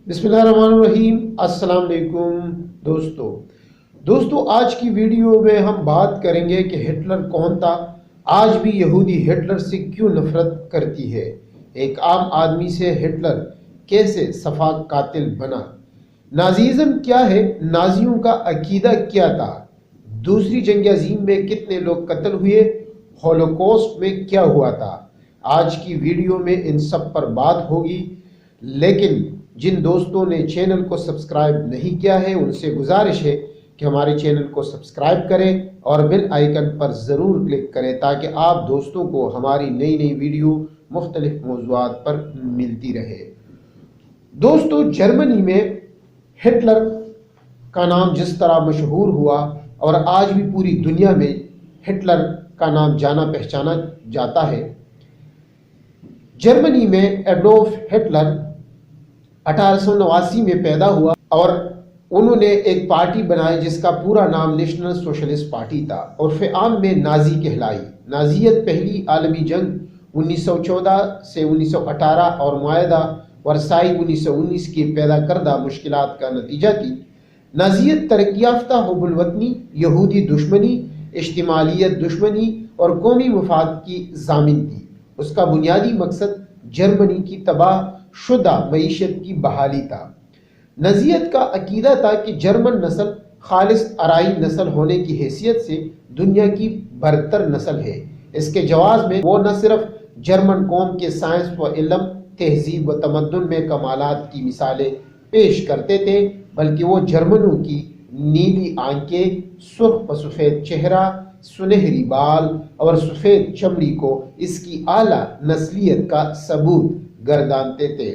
بسم اللہ الرحمن الرحیم۔ السلام علیکم دوستو آج کی ویڈیو میں ہم بات کریں گے کہ ہٹلر کون تھا، آج بھی یہودی ہٹلر سے کیوں نفرت کرتی ہے، ایک عام آدمی سے ہٹلر کیسے سفاک قاتل بنا، نازیزم کیا ہے، نازیوں کا عقیدہ کیا تھا، دوسری جنگ عظیم میں کتنے لوگ قتل ہوئے، ہولوکوسٹ میں کیا ہوا تھا۔ آج کی ویڈیو میں ان سب پر بات ہوگی، لیکن جن دوستوں نے چینل کو سبسکرائب نہیں کیا ہے ان سے گزارش ہے کہ ہمارے چینل کو سبسکرائب کریں اور بیل آئیکن پر ضرور کلک کریں تاکہ آپ دوستوں کو ہماری نئی ویڈیو مختلف موضوعات پر ملتی رہے۔ دوستو جرمنی میں ہٹلر کا نام جس طرح مشہور ہوا اور آج بھی پوری دنیا میں ہٹلر کا نام جانا پہچانا جاتا ہے، جرمنی میں ایڈولف ہٹلر 1889 میں پیدا ہوا اور انہوں نے ایک پارٹی بنائی جس کا پورا نام نیشنل سوشلسٹ پارٹی تھا اور فعام میں نازی کہلائی۔ نازیت پہلی عالمی جنگ 1914 سے 1918 اور معاہدہ ورسائی 1919 کی پیدا کردہ مشکلات کا نتیجہ تھی۔ نازیت ترقی یافتہ حب الوطنی، یہودی دشمنی، اجتماعیت دشمنی اور قومی مفاد کی ضامن تھی۔ اس کا بنیادی مقصد جرمنی کی تباہ شدہ معیشت کی بحالی تھا۔ نازیت کا عقیدہ تھا کہ جرمن نسل خالص آرائی نسل ہونے کی حیثیت سے دنیا کی برتر نسل ہے۔ اس کے جواز میں وہ نہ صرف جرمن قوم کے سائنس و علم، تہذیب و تمدن میں کمالات کی مثالیں پیش کرتے تھے، بلکہ وہ جرمنوں کی نیلی آنکھیں، سرخ و سفید چہرہ، سنہری بال اور سفید چمڑی کو اس کی اعلیٰ نسلیت کا ثبوت گردانتے تھے۔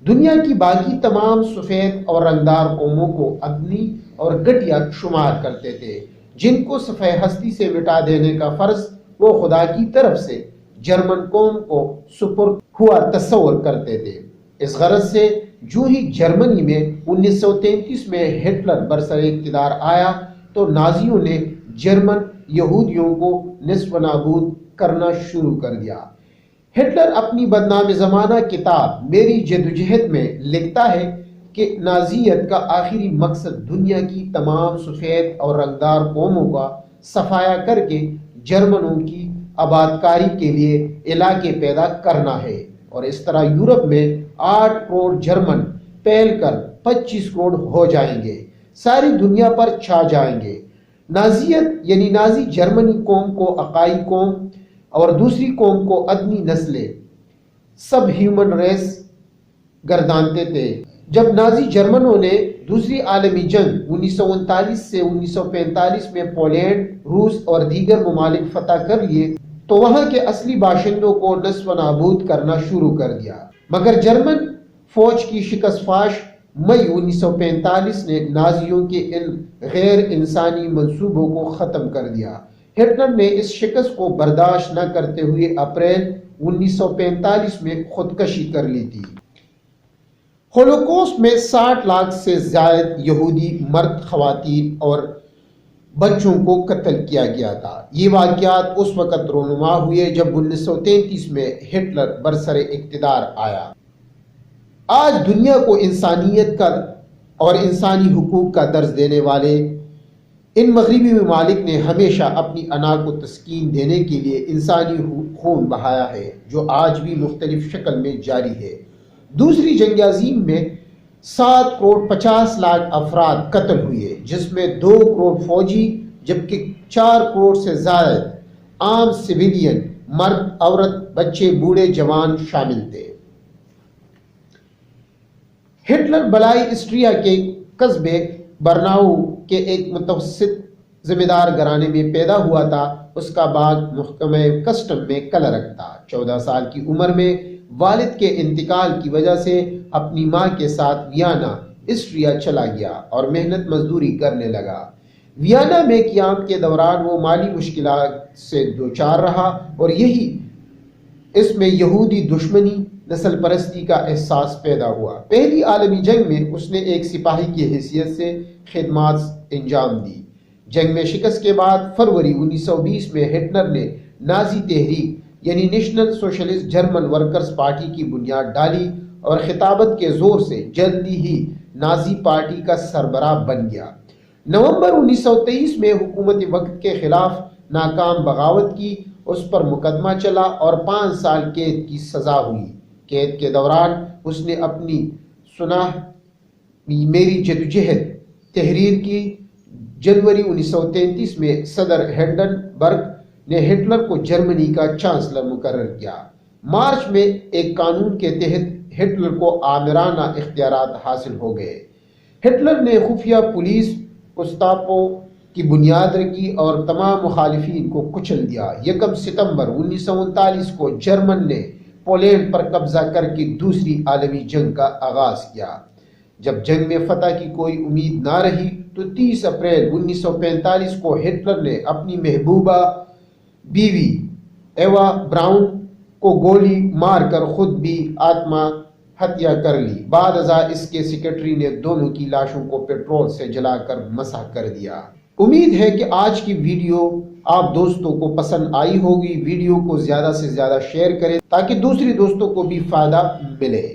دنیا کی باقی تمام سفید اور رنگدار قوموں کو ادنی اور گھٹیا شمار کرتے تھے، جن کو صفحہ ہستی سے مٹا دینے کا فرض وہ خدا کی طرف سے جرمن قوم کو سپرد ہوا تصور کرتے تھے۔ اس غرض سے جو ہی جرمنی میں 1933 میں ہٹلر برسر اقتدار آیا تو نازیوں نے جرمن یہودیوں کو نصف و نابود کرنا شروع کر دیا۔ ہٹلر اپنی بدنام زمانہ کتاب میری جدوجہد میں لکھتا ہے کہ نازیت کا آخری مقصد دنیا کی تمام سفید اور رنگدار قوموں کا صفایا کر کے جرمنوں کی آبادکاری کے لیے علاقے پیدا کرنا ہے، اور اس طرح یورپ میں 8 کروڑ جرمن پھیل کر 25 کروڑ ہو جائیں گے، ساری دنیا پر چھا جائیں گے۔ نازیت یعنی نازی جرمنی قوم کو عقائی قوم اور دوسری قوم کو ادنی نسلیں، سب ہیومن ریس گردانتے تھے۔ جب نازی جرمنوں نے دوسری عالمی جنگ 1939 سے 1945 میں پولینڈ، روس اور دیگر ممالک فتح کر لیے تو وہاں کے اصلی باشندوں کو نصف و نابود کرنا شروع کر دیا، مگر جرمن فوج کی شکست فاش مئی 1945 نے نازیوں کے ان غیر انسانی منصوبوں کو ختم کر دیا۔ ہٹلر نے اس شکست کو برداشت نہ کرتے ہوئے اپریل 1945 میں خودکشی کر لی تھی۔ ہولوکوسٹ میں 60 لاکھ سے زائد یہودی مرد، خواتین اور بچوں کو قتل کیا گیا تھا۔ یہ واقعات اس وقت رونما ہوئے جب 1933 میں ہٹلر برسر اقتدار آیا۔ آج دنیا کو انسانیت کا اور انسانی حقوق کا درس دینے والے ان مغربی ممالک نے ہمیشہ اپنی انا کو تسکین دینے کے لیے انسانی خون بہایا ہے، جو آج بھی مختلف شکل میں جاری ہے۔ دوسری جنگ عظیم میں 7 کروڑ 50 لاکھ افراد قتل ہوئے، جس میں 2 کروڑ فوجی جبکہ 4 کروڑ سے زائد عام سویلین، مرد، عورت، بچے، بوڑھے، جوان شامل تھے۔ ہٹلر بلائی اسٹریا کے قصبے برناؤ کے ایک متوسط ذمہ دار گھرانے میں پیدا ہوا تھا۔ اس کا باغ محکمہ کسٹم میں کلرک تھا۔ 14 سال کی عمر میں والد کے انتقال کی وجہ سے اپنی ماں کے ساتھ ویانا، اسٹریا چلا گیا اور محنت مزدوری کرنے لگا۔ ویانا میں قیام کے دوران وہ مالی مشکلات سے دوچار رہا اور یہی اس میں یہودی دشمنی، نسل پرستی کا احساس پیدا ہوا۔ پہلی عالمی جنگ میں اس نے ایک سپاہی کی حیثیت سے خدمات انجام دی۔ جنگ میں شکست کے بعد فروری 1920 میں ہٹلر نے نازی تحریک یعنی national socialist German workers party کی بنیاد ڈالی اور خطابت کے زور سے جلدی ہی نازی پارٹی کا سربراہ بن گیا۔ نومبر 1923 میں حکومت وقت کے خلاف ناکام بغاوت کی، اس پر مقدمہ چلا اور 5 سال قید کی سزا ہوئی۔ قید کے دوران اس نے اپنی سناہ میری جدوجہد تحریر کی۔ جنوری 1933 میں صدر ہنڈنبرگ نے ہٹلر کو جرمنی کا چانسلر مقرر کیا۔ مارچ میں ایک قانون کے تحت ہٹلر کو آمرانہ اختیارات حاصل ہو گئے۔ ہٹلر نے خفیہ پولیس گستاپو کی بنیاد رکھی اور تمام مخالفین کو کچل دیا۔ 1 ستمبر 1939 کو جرمن نے پولینڈ پر قبضہ کر کے دوسری عالمی جنگ کا آغاز کیا۔ جب جنگ میں فتح کی کوئی امید نہ رہی تو 30 اپریل 1945 کو ہٹلر نے اپنی محبوبہ بیوی ایوا براؤن کو گولی مار کر خود بھی آتما ہتیا کر لی۔ بعد ازاں اس کے سیکرٹری نے دونوں کی لاشوں کو پیٹرول سے جلا کر مسح کر دیا۔ امید ہے کہ آج کی ویڈیو آپ دوستوں کو پسند آئی ہوگی۔ ویڈیو کو زیادہ سے زیادہ شیئر کریں تاکہ دوسری دوستوں کو بھی فائدہ ملے۔